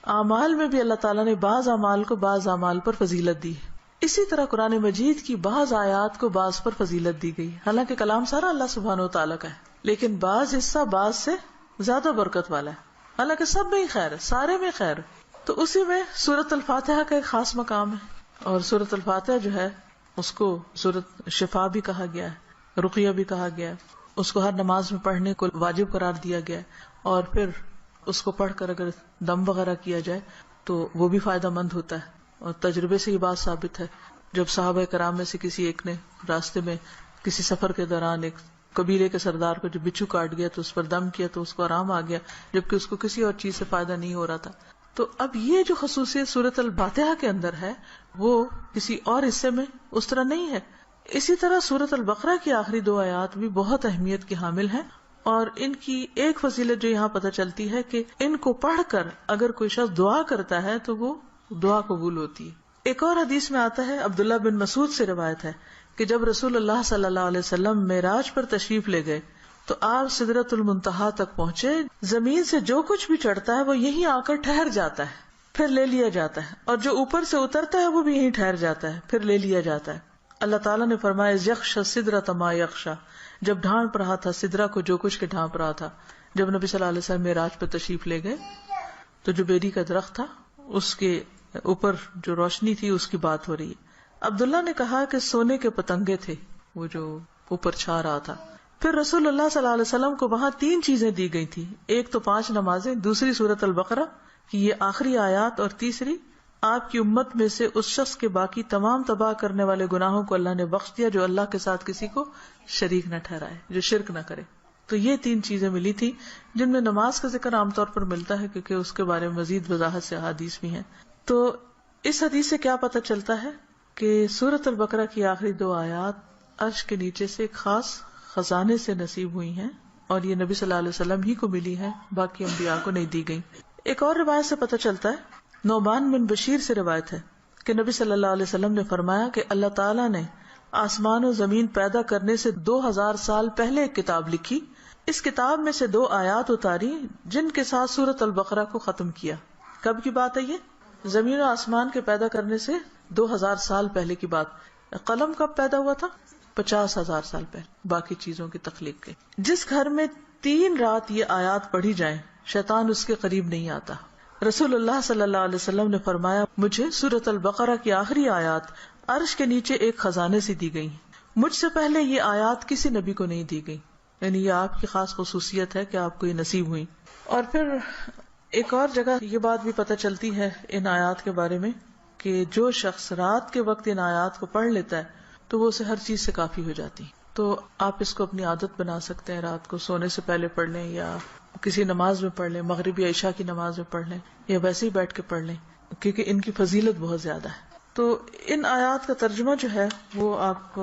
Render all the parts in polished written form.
اعمال میں بھی اللہ تعالیٰ نے بعض اعمال کو بعض اعمال پر فضیلت دی ہے. اسی طرح قرآن مجید کی بعض آیات کو بعض پر فضیلت دی گئی. حالانکہ کلام سارا اللہ سبحانہ و تعالیٰ کا ہے، لیکن بعض حصہ بعض سے زیادہ برکت والا ہے. حالانکہ سب میں ہی خیر ہے، سارے میں خیر ہے. تو اسی میں سورۃ الفاتحہ کا ایک خاص مقام ہے، اور سورۃ الفاتحہ جو ہے اس کو سورۃ شفا بھی کہا گیا ہے، رقیہ بھی کہا گیا ہے. اس کو ہر نماز میں پڑھنے کو واجب قرار دیا گیا ہے، اور پھر اس کو پڑھ کر اگر دم وغیرہ کیا جائے تو وہ بھی فائدہ مند ہوتا ہے. اور تجربے سے یہ بات ثابت ہے، جب صحابہ کرام میں سے کسی ایک نے راستے میں کسی سفر کے دوران ایک قبیلے کے سردار کو جو بچھو کاٹ گیا تو اس پر دم کیا تو اس کو آرام آ گیا، جبکہ اس کو کسی اور چیز سے فائدہ نہیں ہو رہا تھا. تو اب یہ جو خصوصیت سورۃ الفاتحہ کے اندر ہے وہ کسی اور حصے میں اس طرح نہیں ہے. اسی طرح سورۃ البقرہ کی آخری 2 آیات بھی بہت اہمیت کی حامل ہیں، اور ان کی ایک فضیلت جو یہاں پتہ چلتی ہے کہ ان کو پڑھ کر اگر کوئی شخص دعا کرتا ہے تو وہ دعا قبول ہوتی ہے. ایک اور حدیث میں آتا ہے، عبداللہ بن مسعود سے روایت ہے کہ جب رسول اللہ صلی اللہ علیہ وسلم معراج پر تشریف لے گئے تو آپ سدرۃ المنتہا تک پہنچے. زمین سے جو کچھ بھی چڑھتا ہے وہ یہیں آ کر ٹھہر جاتا ہے، پھر لے لیا جاتا ہے، اور جو اوپر سے اترتا ہے وہ بھی یہیں ٹھہر جاتا ہے، پھر لے لیا جاتا ہے. اللہ تعالیٰ نے فرمایا یخشی السدرۃ ما یخشی، جب ڈھانپ رہا تھا سدرہ کو جو کچھ کے ڈھانپ رہا تھا. جب نبی صلی اللہ علیہ وسلم معراج پر تشریف لے گئے تو جو بیری کا درخت تھا اس کے اوپر جو روشنی تھی اس کی بات ہو رہی ہے. عبداللہ نے کہا کہ سونے کے پتنگے تھے وہ جو اوپر چھا رہا تھا. پھر رسول اللہ صلی اللہ علیہ وسلم کو وہاں 3 چیزیں دی گئی تھی، ایک تو 5 نمازیں، دوسری سورۃ البقرہ کی یہ آخری آیات، اور تیسری آپ کی امت میں سے اس شخص کے باقی تمام تباہ کرنے والے گناہوں کو اللہ نے بخش دیا جو اللہ کے ساتھ کسی کو شریک نہ ٹھہرائے، جو شرک نہ کرے. تو یہ 3 چیزیں ملی تھی جن میں نماز کا ذکر عام طور پر ملتا ہے کیونکہ اس کے بارے میں مزید وضاحت سے احادیث بھی ہیں. تو اس حدیث سے کیا پتہ چلتا ہے کہ سورۃ البقرہ کی آخری 2 آیات عرش کے نیچے سے ایک خاص خزانے سے نصیب ہوئی ہیں، اور یہ نبی صلی اللہ علیہ وسلم ہی کو ملی ہے، باقی انبیاء کو نہیں دی گئی. ایک اور روایت سے پتہ چلتا ہے، نعمان بن بشیر سے روایت ہے کہ نبی صلی اللہ علیہ وسلم نے فرمایا کہ اللہ تعالیٰ نے آسمان و زمین پیدا کرنے سے 2000 سال پہلے ایک کتاب لکھی، اس کتاب میں سے 2 آیات اتاری جن کے ساتھ سورۃ البقرہ کو ختم کیا. کب کی بات ہے یہ؟ زمین و آسمان کے پیدا کرنے سے 2000 سال پہلے کی بات. قلم کب پیدا ہوا تھا؟ 50,000 سال پہلے، باقی چیزوں کی تخلیق کے. جس گھر میں 3 رات یہ آیات پڑھی جائیں شیطان اس کے قریب نہیں آتا. رسول اللہ صلی اللہ علیہ وسلم نے فرمایا مجھے سورۃ البقرہ کی آخری آیات عرش کے نیچے ایک خزانے سے دی گئی، مجھ سے پہلے یہ آیات کسی نبی کو نہیں دی گئی. یعنی یہ آپ کی خاص خصوصیت ہے کہ آپ کو یہ نصیب ہوئی. اور پھر ایک اور جگہ یہ بات بھی پتہ چلتی ہے ان آیات کے بارے میں کہ جو شخص رات کے وقت ان آیات کو پڑھ لیتا ہے تو وہ اسے ہر چیز سے کافی ہو جاتی. تو آپ اس کو اپنی عادت بنا سکتے ہیں، رات کو سونے سے پہلے پڑھ لیں، یا کسی نماز میں پڑھ لیں، مغرب یا عشاء کی نماز میں پڑھ لیں، یا ویسے ہی بیٹھ کے پڑھ لیں، کیونکہ ان کی فضیلت بہت زیادہ ہے. تو ان آیات کا ترجمہ جو ہے وہ آپ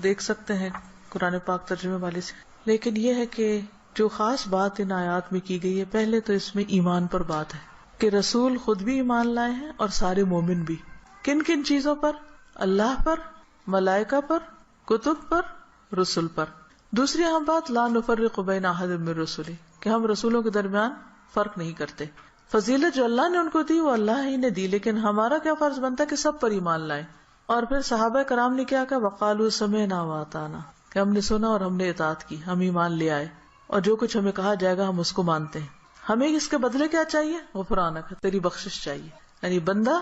دیکھ سکتے ہیں قرآن پاک ترجمے والے سے. لیکن یہ ہے کہ جو خاص بات ان آیات میں کی گئی ہے، پہلے تو اس میں ایمان پر بات ہے کہ رسول خود بھی ایمان لائے ہیں اور سارے مومن بھی. کن کن چیزوں پر؟ اللہ پر، ملائکہ پر، کتب پر، رسول پر. دوسری اہم بات لا نفرق بین احد من رسلہ، کہ ہم رسولوں کے درمیان فرق نہیں کرتے. فضیلت جو اللہ نے ان کو دی وہ اللہ ہی نے دی، لیکن ہمارا کیا فرض بنتا ہے کہ سب پر ایمان لائیں. اور پھر صحابہ کرام نے کیا کہا، وقالوا سمعنا واطعنا، کہ ہم نے سنا اور ہم نے اطاعت کی، ہم ایمان لے آئے اور جو کچھ ہمیں کہا جائے گا ہم اس کو مانتے ہیں. ہمیں اس کے بدلے کیا چاہیے؟ غفرانک، تیری بخشش چاہیے. یعنی بندہ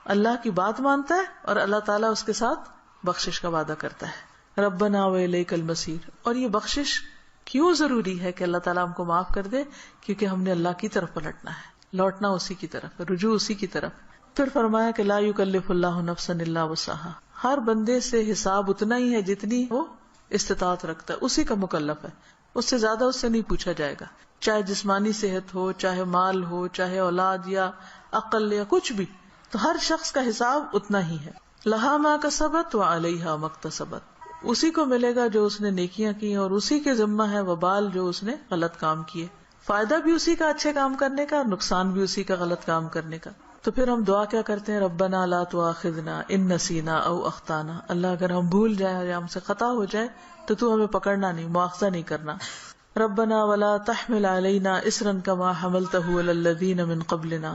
اللہ کی بات مانتا ہے اور اللہ تعالیٰ اس کے ساتھ بخشش کا وعدہ کرتا ہے. ربنا وإلیک المصیر. اور یہ بخشش کیوں ضروری ہے کہ اللہ تعالیٰ ہم کو معاف کر دے؟ کیونکہ ہم نے اللہ کی طرف پلٹنا ہے، لوٹنا اسی کی طرف، رجوع اسی کی طرف. پھر فرمایا کہ لا یکلف اللہ نفسا الا وسعہا، ہر بندے سے حساب اتنا ہی ہے جتنی وہ استطاعت رکھتا ہے، اسی کا مکلف ہے، اس سے زیادہ اس سے نہیں پوچھا جائے گا. چاہے جسمانی صحت ہو، چاہے مال ہو، چاہے اولاد یا عقل یا کچھ بھی، تو ہر شخص کا حساب اتنا ہی ہے. لہا ما کسبت وعلیہا ما اکتسبت، اسی کو ملے گا جو اس نے نیکیاں کی اور اسی کے ذمہ ہے وبال جو اس نے غلط کام کیے. فائدہ بھی اسی کا اچھے کام کرنے کا اور نقصان بھی اسی کا غلط کام کرنے کا. تو پھر ہم دعا کیا کرتے ہیں؟ ربنا لا تؤاخذنا ان نسینا او اخطانا، اللہ اگر ہم بھول جائیں یا ہم سے خطا ہو جائے تو ہمیں پکڑنا نہیں، مؤاخذہ نہیں کرنا. ربنا ولا تحمل علینا اصرا کما حملته علی الذین من قبلنا،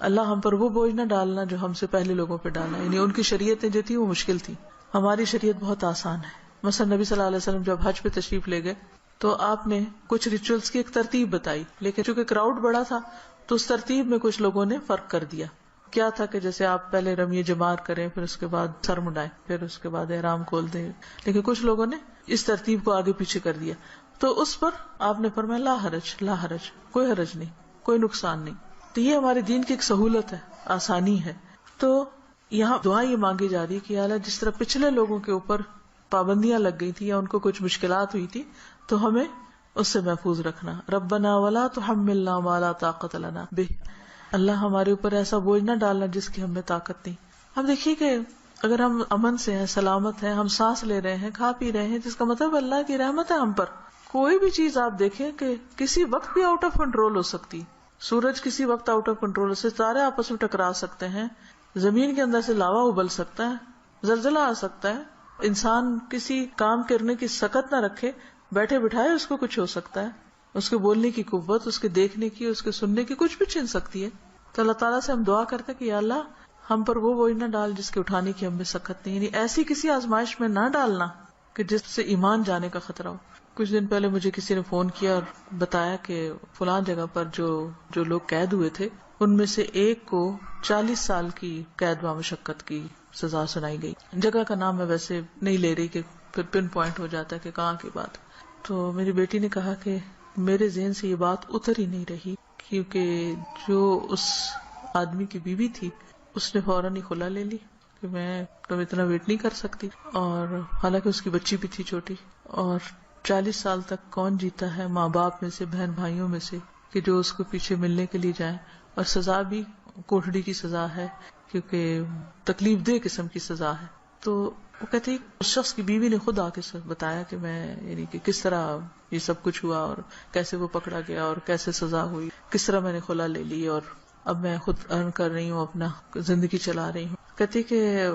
اللہ ہم پر وہ بوجھ نہ ڈالنا جو ہم سے پہلے لوگوں پہ ڈالا. یعنی ان کی شریعتیں جو تھی وہ مشکل تھی، ہماری شریعت بہت آسان ہے. مثلا نبی صلی اللہ علیہ وسلم جب حج پہ تشریف لے گئے تو آپ نے کچھ ریچولز کی ایک ترتیب بتائی، لیکن چونکہ کراؤڈ بڑا تھا تو اس ترتیب میں کچھ لوگوں نے فرق کر دیا. کیا تھا کہ جیسے آپ پہلے رمی جمار کریں، پھر اس کے بعد سر مڈائیں، پھر اس کے بعد احرام کھول دیں، لیکن کچھ لوگوں نے اس ترتیب کو آگے پیچھے کر دیا. تو اس پر آپ نے فرمایا لا حرج، لا حرج، کوئی حرج نہیں، کوئی نقصان نہیں. تو یہ ہمارے دین کی ایک سہولت ہے، آسانی ہے. تو یہاں دعا یہ مانگی جا رہی ہے کہ اللہ جس طرح پچھلے لوگوں کے اوپر پابندیاں لگ گئی تھی یا ان کو کچھ مشکلات ہوئی تھی تو ہمیں اس سے محفوظ رکھنا. ربنا ولا تحملنا ما لا طاقت لنا بہ، اللہ ہمارے اوپر ایسا بوجھ نہ ڈالنا جس کی ہمیں طاقت نہیں. ہم دیکھیے کہ اگر ہم امن سے ہیں، سلامت ہیں، ہم سانس لے رہے ہیں، کھا پی رہے ہیں، جس کا مطلب اللہ کی رحمت ہے ہم پر. کوئی بھی چیز آپ دیکھیں کہ کسی وقت بھی آؤٹ آف کنٹرول ہو سکتی، سورج کسی وقت آؤٹ آف کنٹرول سے، ستارے آپس میں ٹکرا سکتے ہیں، زمین کے اندر سے لاوا ابل سکتا ہے، زلزلہ آ سکتا ہے، انسان کسی کام کرنے کی سکت نہ رکھے، بیٹھے بٹھائے اس کو کچھ ہو سکتا ہے، اس کے بولنے کی قوت، اس کے دیکھنے کی، اس کے سننے کی کچھ بھی چھن سکتی ہے. تو اللہ تعالیٰ سے ہم دعا کرتے کہ یا اللہ ہم پر وہ بوجھ نہ ڈال جس کے اٹھانے کی ہمیں سکت نہیں، یعنی ایسی کسی آزمائش میں نہ ڈالنا کہ جس سے ایمان جانے کا خطرہ ہو. کچھ دن پہلے مجھے کسی نے فون کیا اور بتایا کہ فلاں جگہ پر جو لوگ قید ہوئے تھے ان میں سے ایک کو 40 سال کی قید و مشقت کی سزا سنائی گئی. جگہ کا نام میں ویسے نہیں لے رہی کہ پھر پن پوائنٹ ہو جاتا ہے کہ کہاں کی بات. تو میری بیٹی نے کہا کہ میرے ذہن سے یہ بات اتر ہی نہیں رہی، کیونکہ جو اس آدمی کی بیوی تھی اس نے فوراً ہی خلا لے لی کہ میں تم اتنا ویٹ نہیں کر سکتی، اور حالانکہ اس کی بچی بھی تھی چھوٹی. اور 40 سال تک کون جیتا ہے ماں باپ میں سے، بہن بھائیوں میں سے، کہ جو اس کو پیچھے ملنے کے لیے جائیں، اور سزا بھی کوٹڑی کی سزا ہے کیونکہ تکلیف دہ قسم کی سزا ہے. تو وہ کہتی اس شخص کی بیوی نے خود آ کے بتایا کہ میں یعنی کہ کس طرح یہ سب کچھ ہوا اور کیسے وہ پکڑا گیا اور کیسے سزا ہوئی، کس طرح میں نے خلا لے لی اور اب میں خود ارن کر رہی ہوں، اپنا زندگی چلا رہی ہوں. کہتی کہ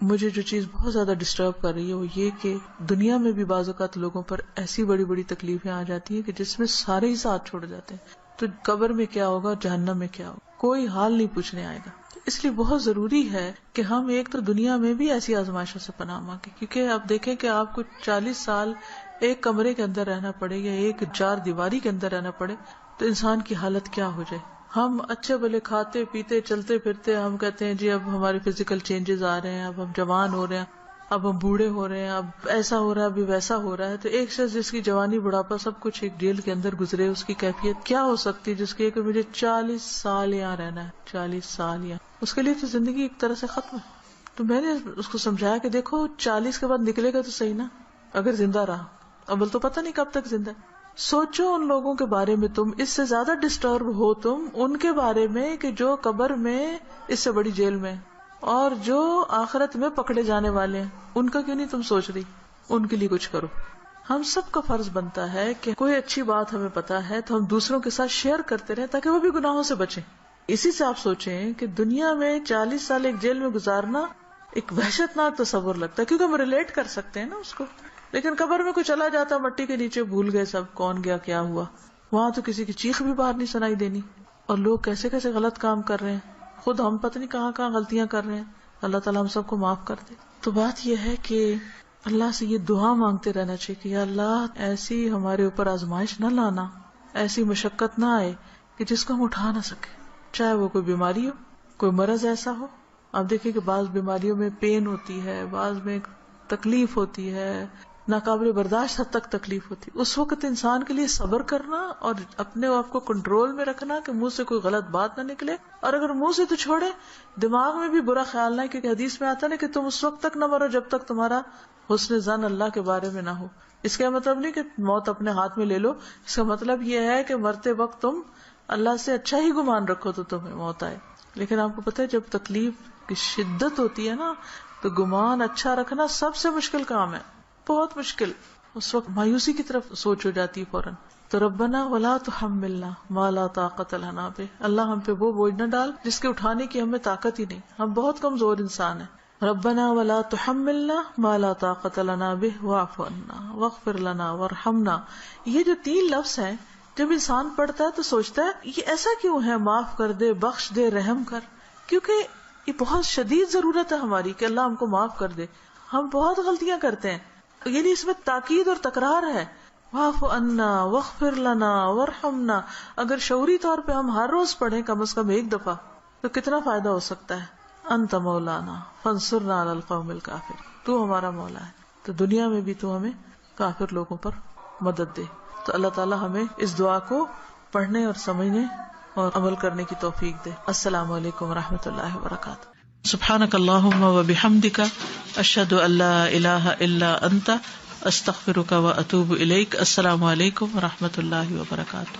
مجھے جو چیز بہت زیادہ ڈسٹرب کر رہی ہے وہ یہ کہ دنیا میں بھی بعض اوقات لوگوں پر ایسی بڑی بڑی تکلیفیں آ جاتی ہیں کہ جس میں سارے ہی ساتھ چھوڑ جاتے ہیں، تو قبر میں کیا ہوگا، جہنم میں کیا ہوگا، کوئی حال نہیں پوچھنے آئے گا. اس لیے بہت ضروری ہے کہ ہم ایک تو دنیا میں بھی ایسی آزمائشوں سے پناہ مانگیں، کیونکہ آپ دیکھیں کہ آپ کو 40 سال ایک کمرے کے اندر رہنا پڑے یا ایک 4 دیواری کے اندر رہنا پڑے تو انسان کی حالت کیا ہو جائے. ہم اچھے بھلے کھاتے پیتے چلتے پھرتے، ہم کہتے ہیں جی اب ہمارے فزیکل چینجز آ رہے ہیں، اب ہم جوان ہو رہے ہیں، اب ہم بوڑھے ہو رہے ہیں، اب ایسا ہو رہا ہے، ابھی ویسا ہو رہا ہے. تو ایک شخص جس کی جوانی بڑھاپا سب کچھ ایک جیل کے اندر گزرے، اس کی کیفیت کیا ہو سکتی ہے جس کی کہ مجھے 40 سال یہاں رہنا ہے، 40 سال یہاں. اس کے لیے تو زندگی ایک طرح سے ختم ہے. تو میں نے اس کو سمجھایا کہ دیکھو 40 کے بعد نکلے گا تو صحیح نا، اگر زندہ رہا، اول تو پتہ نہیں کب تک زندہ. سوچو ان لوگوں کے بارے میں، تم اس سے زیادہ ڈسٹرب ہو تم ان کے بارے میں کہ جو قبر میں اس سے بڑی جیل میں، اور جو آخرت میں پکڑے جانے والے ہیں، ان کا کیوں نہیں تم سوچ رہی؟ ان کے لیے کچھ کرو. ہم سب کا فرض بنتا ہے کہ کوئی اچھی بات ہمیں پتا ہے تو ہم دوسروں کے ساتھ شیئر کرتے رہیں تاکہ وہ بھی گناہوں سے بچیں. اسی سے آپ سوچیں کہ دنیا میں 40 سال ایک جیل میں گزارنا ایک وحشت ناک تصور لگتا ہے، کیونکہ ہم ریلیٹ کر سکتے ہیں نا اس کو. لیکن قبر میں کوئی چلا جاتا مٹی کے نیچے، بھول گئے سب کون گیا کیا ہوا، وہاں تو کسی کی چیخ بھی باہر نہیں سنائی دینی، اور لوگ کیسے کیسے غلط کام کر رہے ہیں، خود ہم پتہ نہیں کہاں کہاں غلطیاں کر رہے ہیں. اللہ تعالیٰ ہم سب کو معاف کر دے. تو بات یہ ہے کہ اللہ سے یہ دعا مانگتے رہنا چاہیے کہ یا اللہ ایسی ہمارے اوپر آزمائش نہ لانا، ایسی مشقت نہ آئے کہ جس کو ہم اٹھا نہ سکے، چاہے وہ کوئی بیماری ہو، کوئی مرض ایسا ہو. آپ دیکھیں کہ بعض بیماریوں میں پین ہوتی ہے، بعض میں تکلیف ہوتی ہے، ناقابل برداشت حد تک تکلیف ہوتی. اس وقت انسان کے لیے صبر کرنا اور اپنے آپ کو کنٹرول میں رکھنا کہ منہ سے کوئی غلط بات نہ نکلے، اور اگر منہ سے تو چھوڑے، دماغ میں بھی برا خیال نہ، کیونکہ حدیث میں آتا نا کہ تم اس وقت تک نہ مرو جب تک تمہارا حسن ظن اللہ کے بارے میں نہ ہو. اس کا مطلب نہیں کہ موت اپنے ہاتھ میں لے لو، اس کا مطلب یہ ہے کہ مرتے وقت تم اللہ سے اچھا ہی گمان رکھو تو تمہیں موت آئے. لیکن آپ کو پتہ ہے جب تکلیف کی شدت ہوتی ہے نا تو گمان اچھا رکھنا سب سے مشکل کام ہے، بہت مشکل. اس وقت مایوسی کی طرف سوچ ہو جاتی ہے فوراً. تو ربنا ولا تحملنا ما لا طاقت لنا به، اللہ ہم پہ وہ بوجھ نہ ڈال جس کے اٹھانے کی ہمیں طاقت ہی نہیں، ہم بہت کمزور انسان ہیں. ربنا ولا تحملنا ما لا طاقت لنا به واعف عنا واغفر لنا وارحمنا. یہ جو 3 لفظ ہیں جب انسان پڑھتا ہے تو سوچتا ہے یہ ایسا کیوں ہے، معاف کر دے، بخش دے، رحم کر، کیونکہ یہ بہت شدید ضرورت ہے ہماری کہ اللہ ہم کو معاف کر دے. ہم بہت غلطیاں کرتے ہیں، یعنی اس میں تاکید اور تکرار ہے. واعف عنا واغفر لنا وارحمنا. اگر شعوری طور پہ ہم ہر روز پڑھیں کم از کم 1 دفعہ تو کتنا فائدہ ہو سکتا ہے. انت مولانا فانصرنا علی القوم الکافر، تو ہمارا مولا ہے تو دنیا میں بھی تو ہمیں کافر لوگوں پر مدد دے. تو اللہ تعالی ہمیں اس دعا کو پڑھنے اور سمجھنے اور عمل کرنے کی توفیق دے. السلام علیکم ورحمۃ اللہ وبرکاتہ. سبحانک اللہم وبحمدک، اشہد ان لا الہ الا انت، استغفرک واتوب الیک. السلام علیکم ورحمۃ اللہ وبرکاتہ.